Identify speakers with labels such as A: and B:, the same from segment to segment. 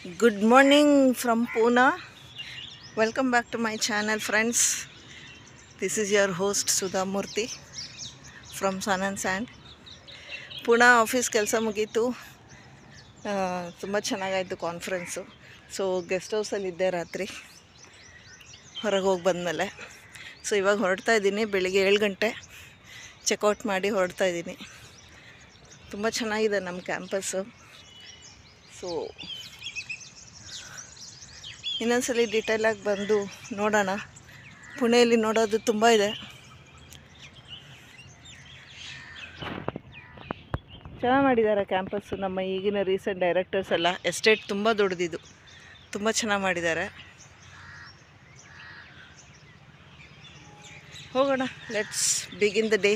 A: Good morning from Pune. Welcome back to my channel, friends. This is your host Sudha Murthy from Sun and Sand. Pune office ಕೆಲಸ ಮುಗೀತು. ತುಂಬ ಚೆನ್ನಾಗಾಯಿತು conference. So guest ಹೌಸಲ್ಲಿದ್ದೆ ರಾತ್ರಿ ಹೊರಗೆ ಹೋಗಿ ಬಂದಮೇಲೆ. So ಇವಾಗ ಹೊರಡ್ತಾ ಇದ್ದೀನಿ. ಬೆಳಿಗ್ಗೆ 7 ಗಂಟೆ ಚೆಕ್ಔಟ್ ಮಾಡಿ ಹೊರಡ್ತಾ ಇದ್ದೀನಿ. ತುಂಬ ಚೆನ್ನಾಗಿದೆ ನಮ್ಮ ಕ್ಯಾಂಪಸ್ಸು. ಸೊ ಇನ್ನೊಂದ್ಸಲಿ ಡೀಟೇಲಾಗಿ ಬಂದು ನೋಡೋಣ. ಪುಣೆಯಲ್ಲಿ ನೋಡೋದು ತುಂಬ ಇದೆ. ಚೆನ್ನಾಗಿ ಮಾಡಿದ್ದಾರೆ ಕ್ಯಾಂಪಸ್ಸು. ನಮ್ಮ ಈಗಿನ ರೀಸೆಂಟ್ ಡೈರೆಕ್ಟರ್ಸ್ ಎಲ್ಲ. ಎಸ್ಟೇಟ್ ತುಂಬ ದೊಡ್ಡದಿದು, ತುಂಬ ಚೆನ್ನಾಗಿ ಮಾಡಿದ್ದಾರೆ. ಹೋಗೋಣ, ಲೆಟ್ಸ್ ಬಿಗಿನ್ ದ ಡೇ.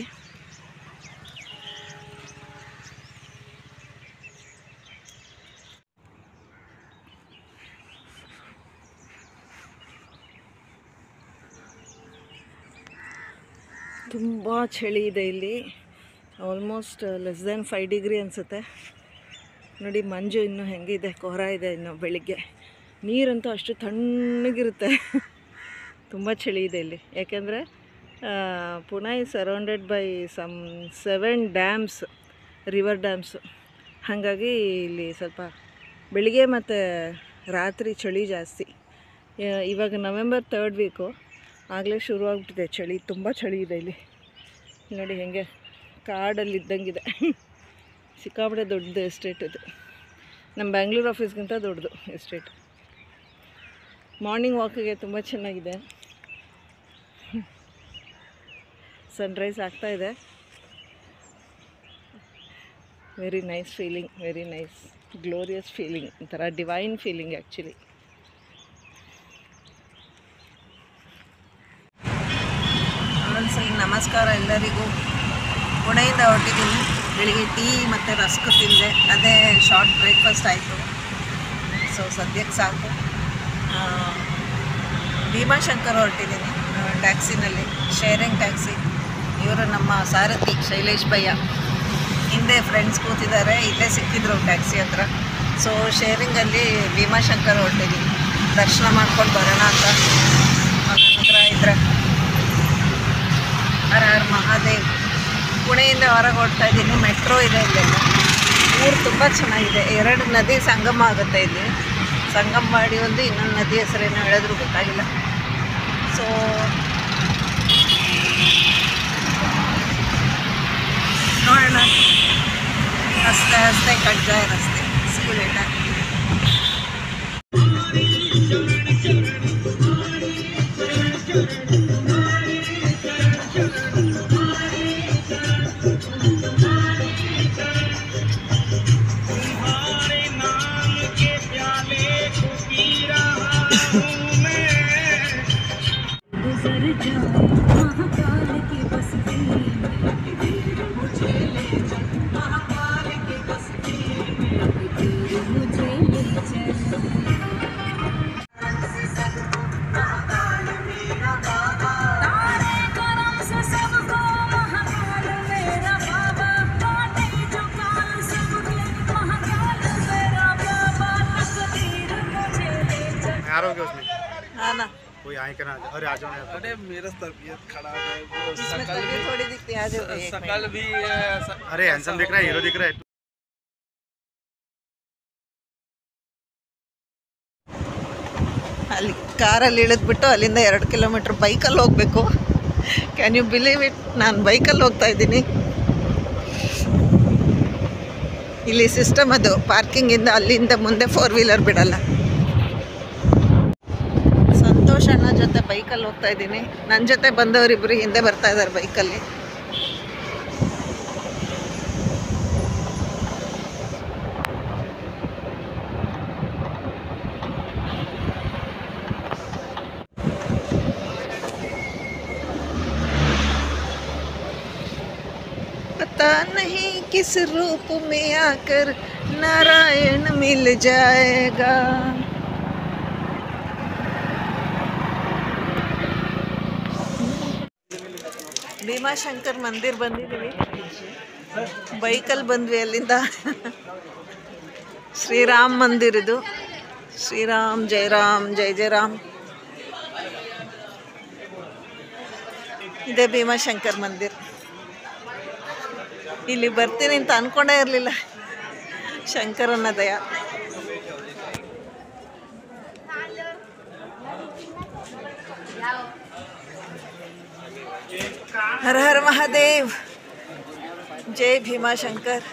A: ತುಂಬ ಚಳಿ ಇದೆ ಇಲ್ಲಿ. ಆಲ್ಮೋಸ್ಟ್ ಲೆಸ್ ದೆನ್ 5 ಡಿಗ್ರಿ ಅನಿಸುತ್ತೆ. ನೋಡಿ ಮಂಜು ಇನ್ನೂ ಹೆಂಗಿದೆ, ಕೊಹರ ಇದೆ ಇನ್ನು. ಬೆಳಿಗ್ಗೆ ನೀರಂತೂ ಅಷ್ಟು ತಣ್ಣಗಿರುತ್ತೆ. ತುಂಬ ಚಳಿ ಇದೆ ಇಲ್ಲಿ. ಯಾಕೆಂದರೆ Pune is surrounded by some 7 dams, river dams. ಹಾಗಾಗಿ ಇಲ್ಲಿ ಸ್ವಲ್ಪ ಬೆಳಿಗ್ಗೆ ಮತ್ತು ರಾತ್ರಿ ಚಳಿ ಜಾಸ್ತಿ. ಇವಾಗ ನವೆಂಬರ್ 3rd ವೀಕು ಆಗಲೇ ಶುರುವಾಗ್ಬಿಟ್ಟಿದೆ ಚಳಿ. ತುಂಬ ಚಳಿ ಇದೆ ಇಲ್ಲಿ. ನೋಡಿ ಹೆಂಗೆ ಕಾಡಲ್ಲಿ ಇದ್ದಂಗಿದೆ. ಸಿಕ್ಕಾಪಟ್ಟೆ ದೊಡ್ಡದು ಎಸ್ಟೇಟ್ ಇದು. ನಮ್ಮ ಬ್ಯಾಂಗ್ಳೂರು ಆಫೀಸ್ಗಿಂತ ದೊಡ್ಡದು ಎಸ್ಟೇಟ್. ಮಾರ್ನಿಂಗ್ ವಾಕಿಗೆ ತುಂಬ ಚೆನ್ನಾಗಿದೆ. ಸನ್ರೈಸ್ ಆಗ್ತಾಯಿದೆ. Very nice feeling, very nice, glorious feeling, ಒಂಥರ ಡಿವೈನ್ ಫೀಲಿಂಗ್ ಆ್ಯಕ್ಚುಲಿ. ಒಂದ್ಸಲ ನಮಸ್ಕಾರ ಎಲ್ಲರಿಗೂ. ಪುಣೆಯಿಂದ ಹೊರಟಿದ್ದೀನಿ. ಬೆಳಿಗ್ಗೆ ಟೀ ಮತ್ತು ರಸ್ಕ್ ತಿಂದೆ, ಅದೇ ಶಾರ್ಟ್ ಬ್ರೇಕ್ಫಾಸ್ಟ್ ಆಯಿತು. ಸೊ ಸದ್ಯಕ್ಕೆ ಸಾಕು. ಭೀಮಾಶಂಕರ್ ಹೊರಟಿದ್ದೀನಿ ಟ್ಯಾಕ್ಸಿನಲ್ಲಿ, ಶೇರಿಂಗ್ ಟ್ಯಾಕ್ಸಿ. ಇವರು ನಮ್ಮ ಸಾರಥಿ ಶೈಲೇಶ್ ಭಯ್ಯ. ಹಿಂದೆ ಫ್ರೆಂಡ್ಸ್ ಕೂತಿದ್ದಾರೆ, ಇಲ್ಲೇ ಸಿಕ್ಕಿದ್ರು ಟ್ಯಾಕ್ಸಿ ಹತ್ರ. ಸೊ ಶೇರಿಂಗಲ್ಲಿ ಭೀಮಾಶಂಕರ್ ಹೊರಟಿದ್ದೀನಿ. ದರ್ಶನ ಮಾಡ್ಕೊಂಡು ಬರೋಣ ಅಂತ. ಅನುಗ್ರಹ ಇದ್ರೆ ಹರ ಹರ ಮಹಾದೇವ್. ಪುಣೆಯಿಂದ ಹೊರಗೆ ಹೊರಡ್ತಾ ಇದ್ದೀನಿ. ಮೆಟ್ರೋ ಇದೆ ಇಲ್ಲೆಲ್ಲ. ಊರು ತುಂಬ ಚೆನ್ನಾಗಿದೆ. 2 ನದಿ ಸಂಗಮ ಆಗುತ್ತೆ ಇಲ್ಲಿ. ಸಂಗಮ ಮಾಡಿ ಒಂದು ಇನ್ನೊಂದು ನದಿ ಹೆಸರೇನು ಹೇಳಿದ್ರು ಗೊತ್ತಾಗಿಲ್ಲ. ಸೊ ನೋಡೋಣ. ಹಸ್ತೆ ಹಸ್ತೆ ಕಟ್ಜಾಯ ರಸ್ತೆ. ಸಿಗುಲೇಟ
B: ना कोई आए करना। अरे आ जाओ। अरे मेरा तबीयत खराब है, वो शकल भी
A: थोड़ी दिखती है। आ जाओ।
B: शकल भी अरे हैंडसम दिख रहा है, हीरो दिख रहा है।
A: ಅಲ್ಲಿ ಕಾರಲ್ಲಿ ಇಳಿದ್ಬಿಟ್ಟು ಅಲ್ಲಿಂದ 2 ಕಿಲೋಮೀಟ್ರ್ ಬೈಕಲ್ಲಿ ಹೋಗಬೇಕು. Can you believe it? ನಾನು ಬೈಕಲ್ಲಿ ಹೋಗ್ತಾ ಇದ್ದೀನಿ. ಇಲ್ಲಿ ಸಿಸ್ಟಮ್ ಅದು, ಪಾರ್ಕಿಂಗಿಂದ ಅಲ್ಲಿಂದ ಮುಂದೆ 4 ವೀಲರ್ ಬಿಡಲ್ಲ. ಸಂತೋಷ್ ಅಣ್ಣ ಜೊತೆ ಬೈಕಲ್ಲಿ ಹೋಗ್ತಾ ಇದ್ದೀನಿ. ನನ್ನ ಜೊತೆ ಬಂದವರಿಬ್ಬರು ಹಿಂದೆ ಬರ್ತಾ ಇದ್ದಾರೆ ಬೈಕಲ್ಲಿ. पता नहीं किस रूप में आकर नारायण मिल जाएगा. ಭೀಮಾಶಂಕರ್ ಮಂದಿರ್ ಬಂದಿದ್ದೀವಿ. ಬೈಕಲ್ಲಿ ಬಂದ್ವಿ. ಅಲ್ಲಿಂದ ಶ್ರೀರಾಮ್ ಮಂದಿರದು ಶ್ರೀರಾಮ್ ಜೈ ರಾಮ್ ಜೈ ಜೈ ರಾಮ್. ಇದೇ ಭೀಮಾಶಂಕರ್ ಮಂದಿರ್. ಇಲ್ಲಿ ಬರ್ತೀನಿ ಅಂತ ಅಂದ್ಕೊಂಡೇ ಇರಲಿಲ್ಲ, ಶಂಕರನ ದಯ. ಹರ ಹರ ಮಹಾದೇವ್, ಜೈ ಭೀಮಾಶಂಕರ್.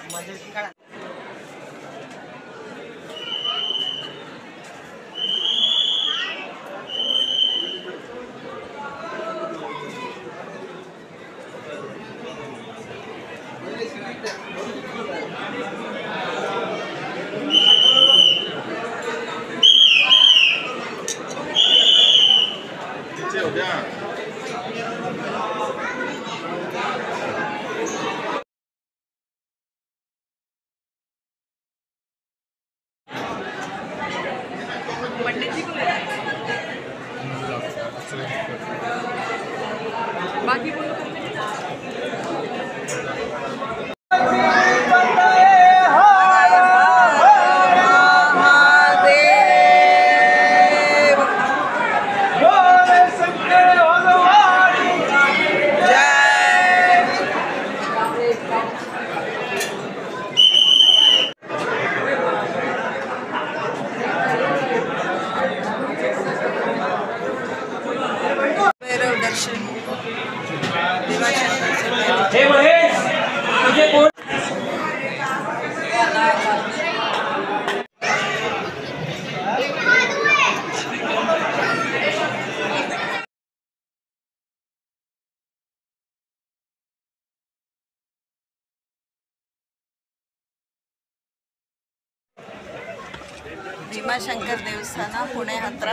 A: ಭೀಮಾಶಂಕರ್ ದೇವಸ್ಥಾನ ಪುಣೆ ಹತ್ರ,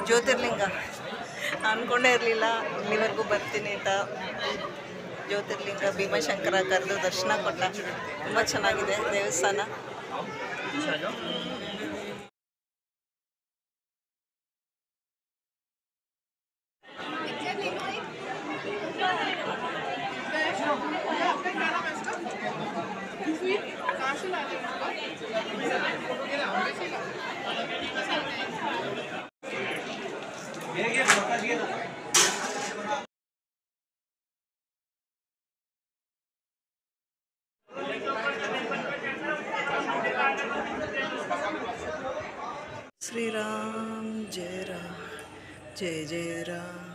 A: ಜ್ಯೋತಿರ್ಲಿಂಗ. ಅಂದ್ಕೊಂಡೇ ಇರಲಿಲ್ಲ ಇಲ್ಲಿವರೆಗೂ ಬರ್ತೀನಿ ಅಂತ. ಜ್ಯೋತಿರ್ಲಿಂಗ ಭೀಮಾಶಂಕರ ಕರೆದು ದರ್ಶನ ಕೊಟ್ಟ. ತುಂಬ ಚೆನ್ನಾಗಿದೆ ದೇವಸ್ಥಾನ. ಶ್ರೀರಾಮ್ ಜಯ ರಾಮ್ ಜಯ ಜಯ ರಾಮ್.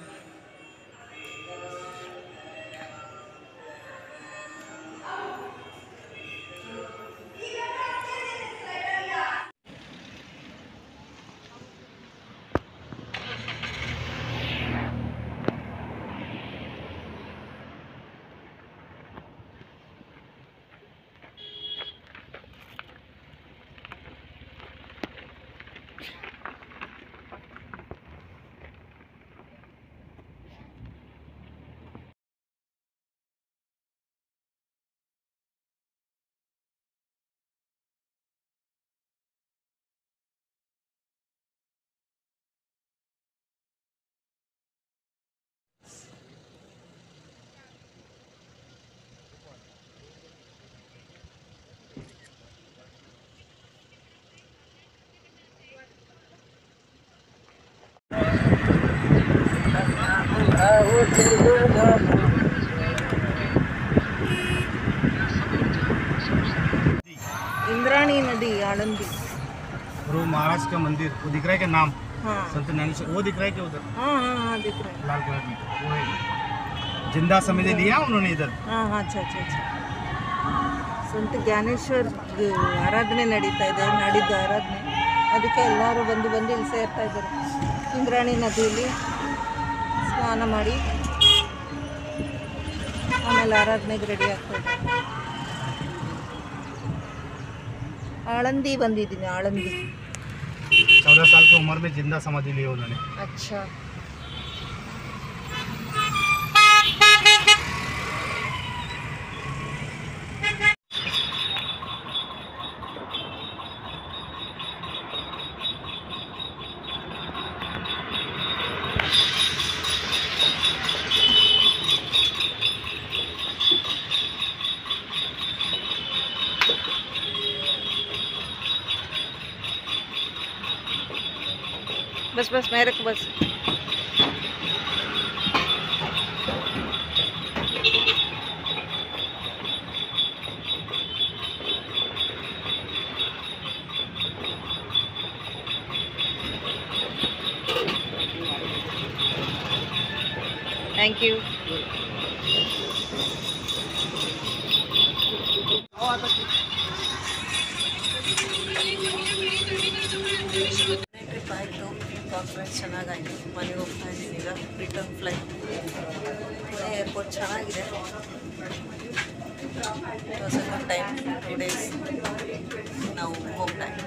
A: इंद्राणी नदी आळंदी.
B: वो महाराज का मंदिर वो दिख रहा है क्या नाम?
A: हाँ
B: संत ज्ञानेश्वर वो दिख रहा है क्या उधर?
A: हाँ हाँ हाँ दिख रहा है.
B: लाल कलर में वो है जिंदा समिति लिया उन्होंने इधर.
A: हाँ हाँ अच्छा अच्छा अच्छा. ಸಂತ ಜ್ಞಾನೇಶ್ವರ್ ಆರಾಧನೆ ನಡೀತಾ ಇದೆ, ನಾಡಿದ್ದು ಆರಾಧನೆ. ಅದಕ್ಕೆ ಎಲ್ಲರೂ ಬಂದು ಇಲ್ಲಿ ಸೇರ್ತಾ ಇದ್ದಾರೆ. ಇಂದ್ರಾಣಿ ನದಿಯಲ್ಲಿ ಸ್ನಾನ ಮಾಡಿ ಆಮೇಲೆ ಆರಾಧನೆಗೆ ರೆಡಿ ಆಗ್ತಾ ಇದ್ದಾರೆ. आळंदी ಬಂದಿದ್ದೀನಿ, आळंदी.
B: 14 साल की उम्र में जिंदा समाधि ली उन्होंने.
A: अच्छा. बस बस मेरे को बस थैंक यू ಟ್ರಿಪ್ ಆಯಿತು ಕಾನ್ಫರೆನ್ಸ್ ಚೆನ್ನಾಗಾಯಿತು ಮನೆಗೆ ಹೋಗ್ತಾ ಇದ್ದೀನಿ ಈಗ ರಿಟರ್ನ್ ಫ್ಲೈಟ್ ಪುಣೆ ಏರ್ಪೋರ್ಟ್ ಚೆನ್ನಾಗಿದೆ it was a good time 2 days ನಾವು home time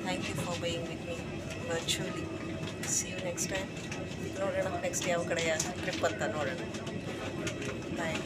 A: thank you for being with me virtually see you next time ನೋಡೋಣ ನೆಕ್ಸ್ಟ್ ಯಾವ ಕಡೆ ಟ್ರಿಪ್ ಅಂತ ನೋಡೋಣ ಬಾಯ್